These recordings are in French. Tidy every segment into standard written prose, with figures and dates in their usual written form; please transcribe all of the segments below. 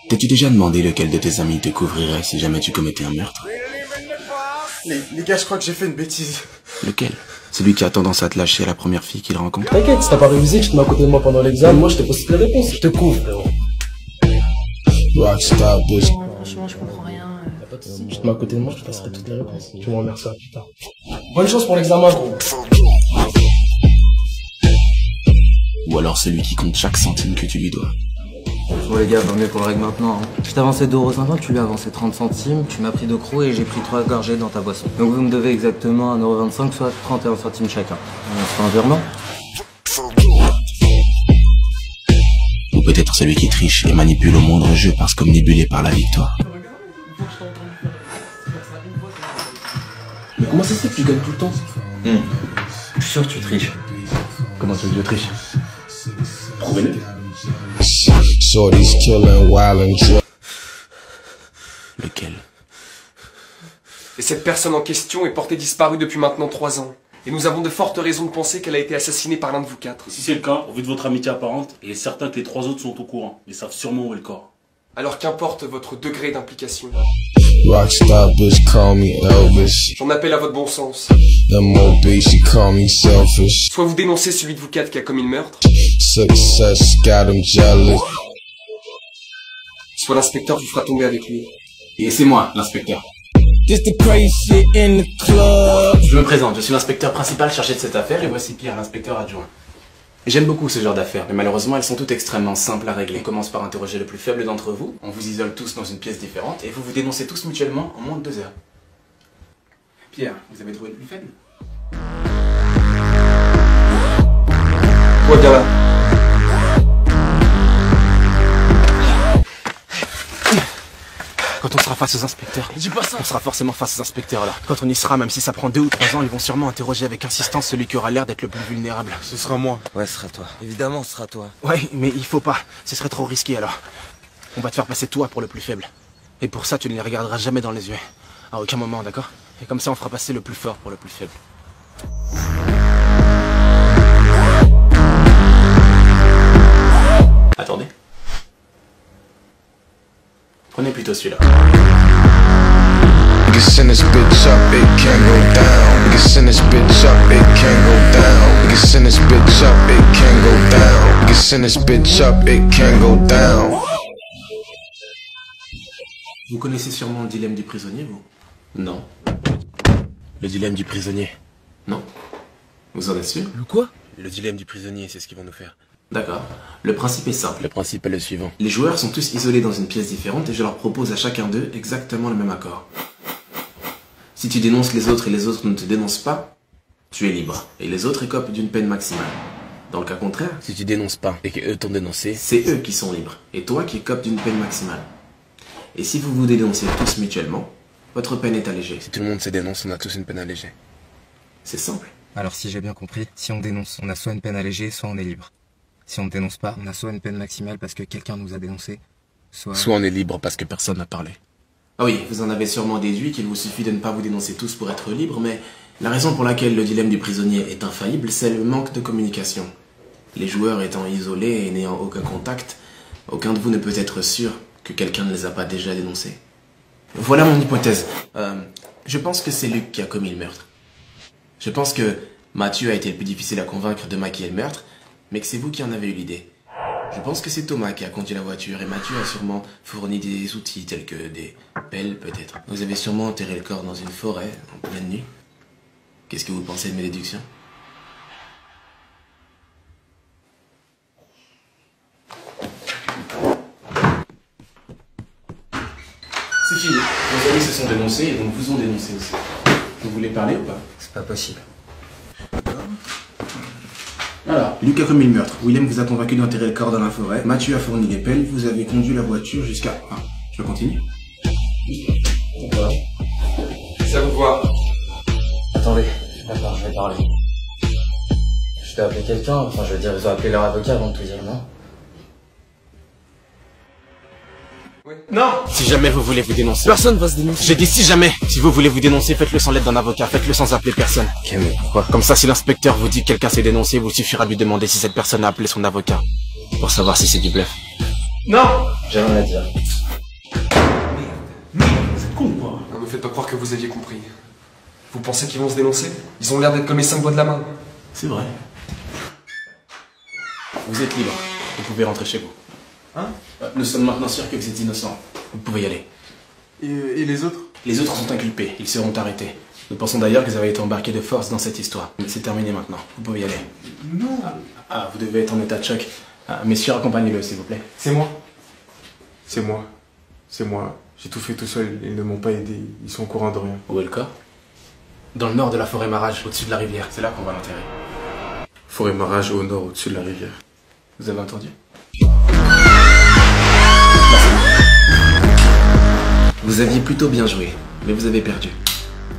T'es-tu déjà demandé lequel de tes amis te couvrirait si jamais tu commettais un meurtre? Les gars, je crois que j'ai fait une bêtise. Lequel? Celui qui a tendance à te lâcher à la première fille qu'il rencontre? T'inquiète, si t'as pas révisé, tu te mets à côté de moi pendant l'examen, moi je te pose toutes les réponses, je te couvre, frérot. Rockstar bitch. Franchement, je comprends rien. Y'a pas de soucis, tu te mets à côté de moi, je te passerai toutes les réponses. Tu me remercieras plus tard. Bonne chance pour l'examen, gros. Ou alors celui qui compte chaque centime que tu lui dois? Bon les gars, vaut mieux qu'on le règle maintenant. Hein. Je t'ai avancé 2,50€, tu lui as avancé 30 centimes, tu m'as pris 2 crocs et j'ai pris 3 gorgées dans ta boisson. Donc vous me devez exactement 1,25€, soit 31 centimes chacun. On se fait un virement? Ou peut-être celui qui triche et manipule au moindre jeu parce qu'omnibulé par la victoire. Mais comment ça se fait que tu gagnes tout le temps? Je suis sûr que tu triches. Comment tu veux que je triche? Prouvez-le. Shorty's killing, wild and drunk. Lequel? Et cette personne en question est portée disparue depuis maintenant 3 ans. Et nous avons de fortes raisons de penser qu'elle a été assassinée par l'un de vous 4. Si c'est le cas, au vu de votre amitié apparente, il est certain que les 3 autres sont au courant. Ils savent sûrement où est le corps. Alors qu'importe votre degré d'implication. Rockstar bitch, call me Elvis. J'en appelle à votre bon sens. The MOB, she call me selfish. Soit vous dénoncez celui de vous 4 qui a commis le meurtre, Success got him jealous. soit l'inspecteur vous fera tomber avec lui. Et c'est moi, l'inspecteur. This the crazy shit in the club. Je me présente, je suis l'inspecteur principal chargé de cette affaire et voici Pierre, l'inspecteur adjoint. Et j'aime beaucoup ce genre d'affaires, mais malheureusement elles sont toutes extrêmement simples à régler. On commence par interroger le plus faible d'entre vous, on vous isole tous dans une pièce différente et vous vous dénoncez tous mutuellement en moins de 2 heures. Pierre, vous avez trouvé le plus faible? Toi bien là. Quand on sera face aux inspecteurs, on sera forcément face aux inspecteurs là. Quand on y sera, même si ça prend 2 ou 3 ans, ils vont sûrement interroger avec insistance celui qui aura l'air d'être le plus vulnérable. Ce sera moi. Ouais, ce sera toi. Évidemment, ce sera toi. Ouais, mais il faut pas, ce serait trop risqué alors. On va te faire passer toi pour le plus faible. Et pour ça, tu ne les regarderas jamais dans les yeux. À aucun moment, d'accord? Et comme ça, on fera passer le plus fort pour le plus faible. Attendez. Prenez plutôt celui-là. Nigga send this bitch up, it can't go down. Nigga send this bitch up, it can't go down. Nigga send this bitch up, it can't go down. Nigga send this bitch up, it can't go down. Vous connaissez sûrement le dilemme du prisonnier, vous? Non. Le dilemme du prisonnier? Non. Vous en êtes sûr? Le quoi? Le dilemme du prisonnier, c'est ce qu'ils vont nous faire. D'accord. Le principe est simple. Le principe est le suivant. Les joueurs sont tous isolés dans une pièce différente et je leur propose à chacun d'eux exactement le même accord. Si tu dénonces les autres et les autres ne te dénoncent pas, tu es libre. Et les autres écopent d'une peine maximale. Dans le cas contraire, si tu dénonces pas et qu'eux t'ont dénoncé, c'est eux qui sont libres. Et toi qui écopes d'une peine maximale. Et si vous vous dénoncez tous mutuellement, votre peine est allégée. Si tout le monde se dénonce, on a tous une peine allégée. C'est simple. Alors si j'ai bien compris, si on dénonce, on a soit une peine allégée, soit on est libre. Si on ne dénonce pas, on a soit une peine maximale parce que quelqu'un nous a dénoncé, soit on est libre parce que personne n'a parlé. Ah oui, vous en avez sûrement déduit qu'il vous suffit de ne pas vous dénoncer tous pour être libre, mais la raison pour laquelle le dilemme du prisonnier est infaillible, c'est le manque de communication. Les joueurs étant isolés et n'ayant aucun contact, aucun de vous ne peut être sûr que quelqu'un ne les a pas déjà dénoncés. Voilà mon hypothèse. Je pense que c'est Luc qui a commis le meurtre. Je pense que Mathieu a été le plus difficile à convaincre de maquiller le meurtre, mais que c'est vous qui en avez eu l'idée. Je pense que c'est Thomas qui a conduit la voiture et Mathieu a sûrement fourni des outils tels que des pelles peut-être. Vous avez sûrement enterré le corps dans une forêt en pleine nuit. Qu'est-ce que vous pensez de mes déductions? C'est fini. Vos amis se sont dénoncés et donc vous ont dénoncé aussi. Vous voulez parler ou pas? c'est pas possible. Alors, Luc a commis le meurtre. Willem vous a convaincu d'enterrer le corps dans la forêt. Mathieu a fourni les pelles. Vous avez conduit la voiture jusqu'à... Ah, je continue. Voilà. C'est à vous de voir. Attendez, d'accord, je vais parler. Je dois appeler quelqu'un, enfin je veux dire, ils ont appelé leur avocat avant de tout dire, non? Non! Si jamais vous voulez vous dénoncer... Personne va se dénoncer. J'ai dit si jamais! Si vous voulez vous dénoncer, faites-le sans l'aide d'un avocat, faites-le sans appeler personne. Ok, mais pourquoi? Comme ça, si l'inspecteur vous dit que quelqu'un s'est dénoncé, vous suffira de lui demander si cette personne a appelé son avocat. pour savoir si c'est du bluff. Non. J'ai rien à dire. C'est con ou quoi? Ne me faites pas croire que vous aviez compris. Vous pensez qu'ils vont se dénoncer? Ils ont l'air d'être comme les 5 doigts de la main. C'est vrai. Vous êtes libre. Vous pouvez rentrer chez vous. Hein? Nous sommes maintenant sûrs que vous êtes innocent. Vous pouvez y aller. Et les autres? Les autres sont inculpés. Ils seront arrêtés. Nous pensons d'ailleurs que vous avez été embarqués de force dans cette histoire. Mais c'est terminé maintenant. Vous pouvez y aller. Non. Ah, vous devez être en état de choc. Ah, messieurs, accompagnez-le, s'il vous plaît. C'est moi. C'est moi. C'est moi. J'ai tout fait tout seul. Ils ne m'ont pas aidé. Ils sont au courant de rien. Où est le corps? Dans le nord de la forêt Marage, au-dessus de la rivière. C'est là qu'on va l'enterrer. Forêt Marage au nord, au-dessus de la rivière. Vous avez entendu? Vous aviez plutôt bien joué, mais vous avez perdu.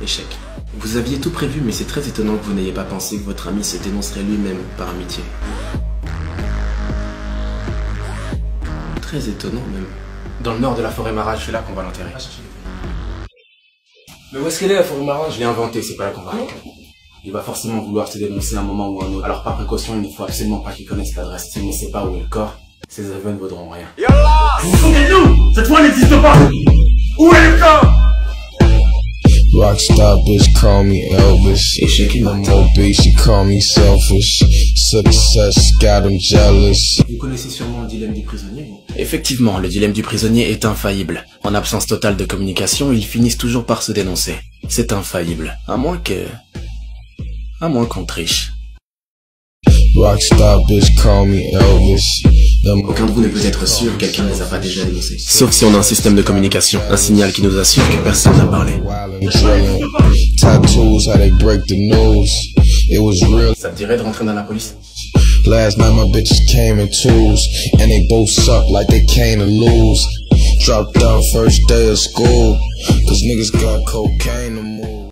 Échec. Vous aviez tout prévu, mais c'est très étonnant que vous n'ayez pas pensé que votre ami se dénoncerait lui-même par amitié. Très étonnant même. Dans le nord de la forêt Marage, c'est là qu'on va l'enterrer. Mais où est-ce qu'elle est la forêt Marage? Je l'ai inventée, c'est pas là qu'on va. Il va forcément vouloir se dénoncer à un moment ou à un autre. Alors par précaution, il ne faut absolument pas qu'il connaisse l'adresse. S'il ne sait pas où est le corps, ses aveux ne vaudront rien. Vous vous foutez de nous? Cette fois n'existe pas. Où est le corps? Rockstar bitch call me Elvis. Échec et I'm mat. obese, she call me selfish. Success got him jealous. Vous connaissez sûrement le dilemme du prisonnier, vous? Effectivement, le dilemme du prisonnier est infaillible. En absence totale de communication, ils finissent toujours par se dénoncer. C'est infaillible. À moins qu'on triche. Rockstar bitch call me Elvis. Aucun de vous ne peut être sûr que quelqu'un ne les a pas déjà dénoncés. Sauf si on a un système de communication, un signal qui nous assure que personne n'a parlé. Tattoos, how they break the news. It was real. Ça te dirait de rentrer dans la police? Last night my bitches came in twos, and they both suck like they came to lose. Dropped out first day of school, cause niggas got cocaine to move.